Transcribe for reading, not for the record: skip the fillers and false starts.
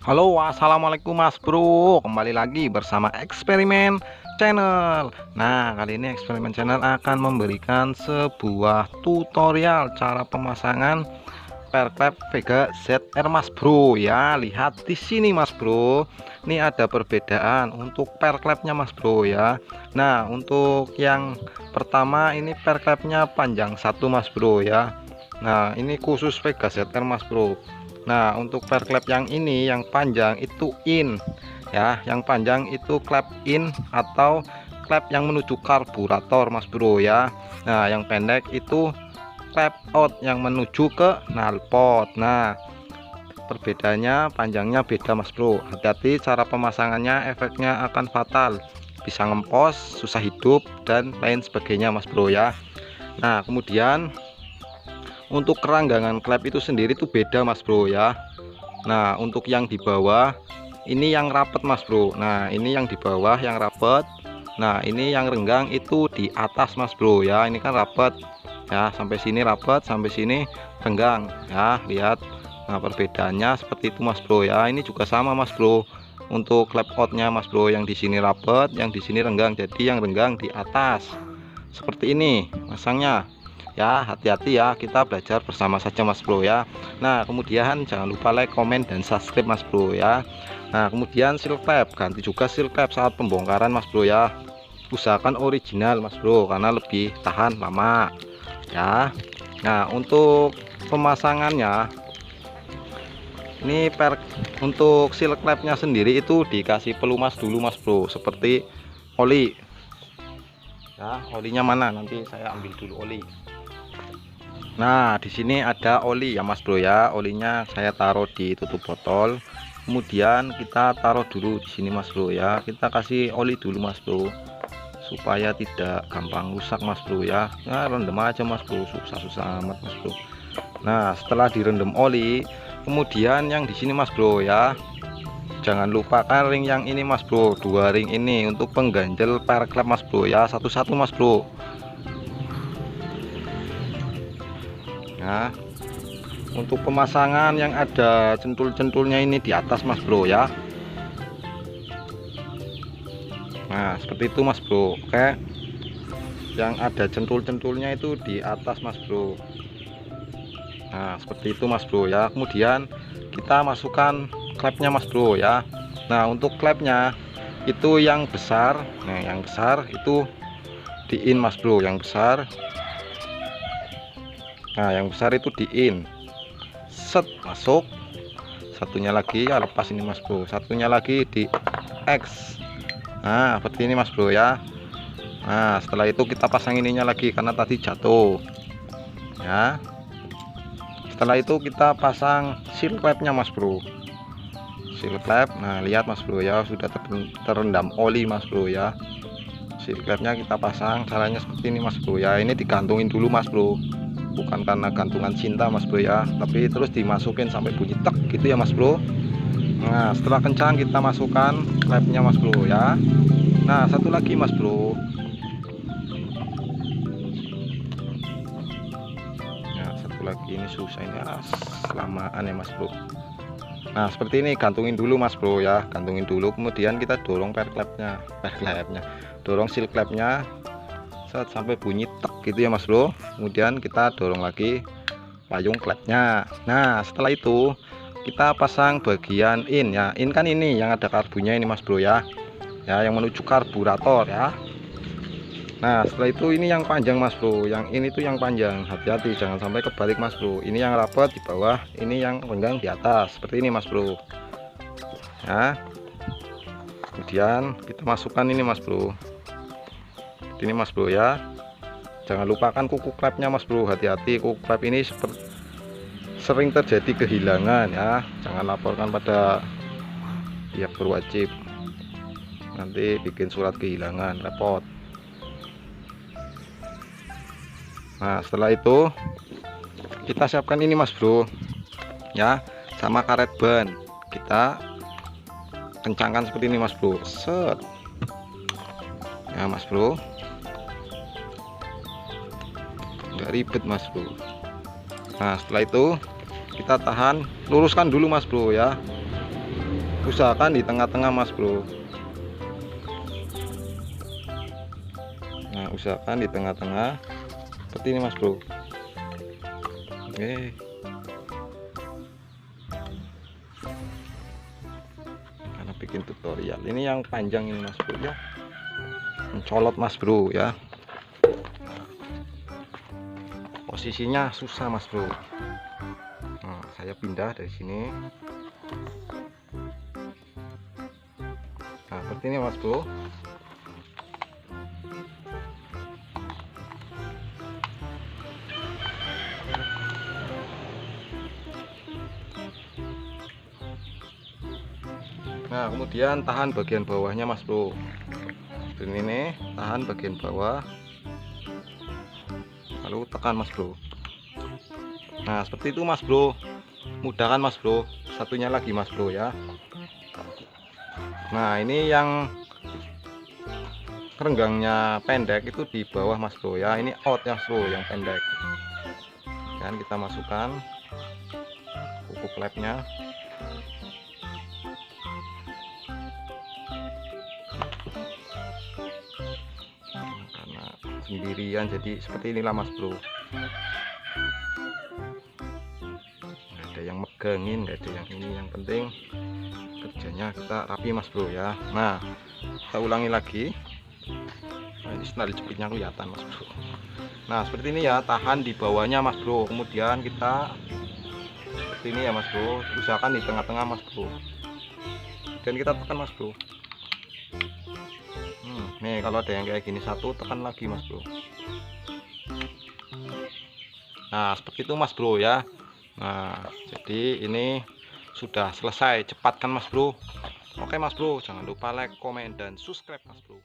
Halo, assalamualaikum Mas Bro. Kembali lagi bersama Eksperimen Channel. Nah, kali ini Eksperimen Channel akan memberikan sebuah tutorial cara pemasangan perklep Vega ZR Mas Bro ya. Lihat di sini Mas Bro. Ini ada perbedaan untuk perklepnya Mas Bro ya. Nah, untuk yang pertama ini perklepnya panjang satu Mas Bro ya. Nah, ini khusus Vega ZR Mas Bro. Nah, untuk perklep yang ini yang panjang itu in ya, yang panjang itu klep in atau klep yang menuju karburator Mas Bro ya. Nah, yang pendek itu klep out yang menuju ke knalpot. Nah, perbedaannya panjangnya beda Mas Bro. Hati-hati cara pemasangannya, efeknya akan fatal, bisa ngempos, susah hidup dan lain sebagainya Mas Bro ya. Nah, kemudian untuk keranggangan klep itu sendiri tuh beda Mas Bro ya. Nah, untuk yang di bawah ini yang rapet Mas Bro. Nah, ini yang di bawah yang rapet. Nah, ini yang renggang itu di atas Mas Bro ya. Ini kan rapet ya, sampai sini rapet, sampai sini renggang ya, lihat. Nah, perbedaannya seperti itu Mas Bro ya. Ini juga sama Mas Bro. Untuk klep outnya Mas Bro, yang di sini rapet, yang di sini renggang. Jadi yang renggang di atas. Seperti ini masangnya ya. Hati-hati ya, kita belajar bersama saja Mas Bro ya. Nah, kemudian jangan lupa like, komen, dan subscribe Mas Bro ya. Nah, kemudian seal cap, ganti juga seal cap saat pembongkaran Mas Bro ya. Usahakan original Mas Bro karena lebih tahan lama ya. Nah, untuk pemasangannya ini untuk seal capnya sendiri itu dikasih pelumas dulu Mas Bro, seperti oli ya. Olinya mana, nanti saya ambil dulu oli. Nah, di sini ada oli ya Mas Bro ya. Olinya saya taruh di tutup botol. Kemudian kita taruh dulu di sini Mas Bro ya. Kita kasih oli dulu Mas Bro, supaya tidak gampang rusak Mas Bro ya. Nah, rendam aja Mas Bro, susah-susah amat Mas Bro. Nah, setelah direndam oli, kemudian yang di sini Mas Bro ya, jangan lupakan ring yang ini Mas Bro, dua ring ini untuk pengganjel perklep Mas Bro ya, satu-satu Mas Bro. Nah, untuk pemasangan yang ada centul-centulnya ini di atas Mas Bro ya. Nah, seperti itu Mas Bro. Oke, yang ada centul-centulnya itu di atas Mas Bro. Nah, seperti itu Mas Bro ya. Kemudian kita masukkan klepnya Mas Bro ya. Nah, untuk klepnya itu yang besar. Nah, yang besar itu di in Mas Bro, yang besar. Nah, yang besar itu di in, set masuk. Satunya lagi ya, lepas ini Mas Bro, satunya lagi di X. Nah, seperti ini Mas Bro ya. Nah, setelah itu kita pasang ininya lagi karena tadi jatuh ya. Setelah itu kita pasang seal capnya Mas Bro, seal cap. Nah, lihat Mas Bro ya, sudah terendam oli Mas Bro ya. Seal capnya kita pasang, caranya seperti ini Mas Bro ya. Ini digantungin dulu Mas Bro, bukan karena gantungan cinta Mas Bro ya, tapi terus dimasukin sampai bunyi tek gitu ya Mas Bro. Nah, setelah kencang kita masukkan klepnya Mas Bro ya. Nah, satu lagi Mas Bro. Nah, satu lagi, ini susah ini, kelamaan ya Mas Bro. Nah, seperti ini, gantungin dulu Mas Bro ya, gantungin dulu. Kemudian kita dorong perklepnya, dorong seal klepnya sampai bunyi tek gitu ya Mas Bro. Kemudian kita dorong lagi payung klepnya. Nah, setelah itu kita pasang bagian in ya. In kan ini yang ada karbunya ini Mas Bro ya, ya yang menuju karburator ya. Nah, setelah itu ini yang panjang Mas Bro, yang ini tuh yang panjang. Hati-hati jangan sampai kebalik Mas Bro. Ini yang rapat di bawah, ini yang renggang di atas, seperti ini Mas Bro ya. Kemudian kita masukkan ini Mas Bro, ini Mas Bro ya. Jangan lupakan kuku klepnya Mas Bro, hati-hati kuku klep ini sering terjadi kehilangan ya. Jangan laporkan pada pihak berwajib, nanti bikin surat kehilangan, repot. Nah, setelah itu kita siapkan ini Mas Bro ya, sama karet ban. Kita kencangkan seperti ini Mas Bro, set ya Mas Bro, nggak ribet Mas Bro. Nah, setelah itu kita tahan, luruskan dulu Mas Bro ya. usahakan di tengah-tengah mas bro. Nah usahakan di tengah-tengah seperti ini mas bro. Oke, karena bikin tutorial ini yang panjang ini mas bro ya, mencolot mas bro ya, posisinya susah mas bro. Nah, saya pindah dari sini. Nah seperti ini mas bro. Nah kemudian tahan bagian bawahnya mas bro. Ini tahan bagian bawah, lalu tekan mas bro. Nah seperti itu mas bro, mudah kan mas bro. Satunya lagi mas bro ya. Nah ini yang renggangnya pendek itu di bawah mas bro ya, ini out ya mas bro yang pendek. Dan kita masukkan pupuk labnya. Karena sendirian jadi seperti inilah mas bro, nggak ada yang megangin, nggak ada yang ini, yang penting kerjanya kita rapi mas bro ya. Nah kita ulangi lagi. Nah, ini senar jepitnya kelihatan mas bro. Nah seperti ini ya, tahan di bawahnya mas bro, kemudian kita seperti ini ya mas bro, usahakan di tengah-tengah mas bro, dan kita tekan mas bro. Nih kalau ada yang kayak gini satu, tekan lagi mas bro. Nah seperti itu mas bro ya. Nah jadi ini sudah selesai, cepat kan mas bro. Oke mas bro, jangan lupa like, komen, dan subscribe mas bro.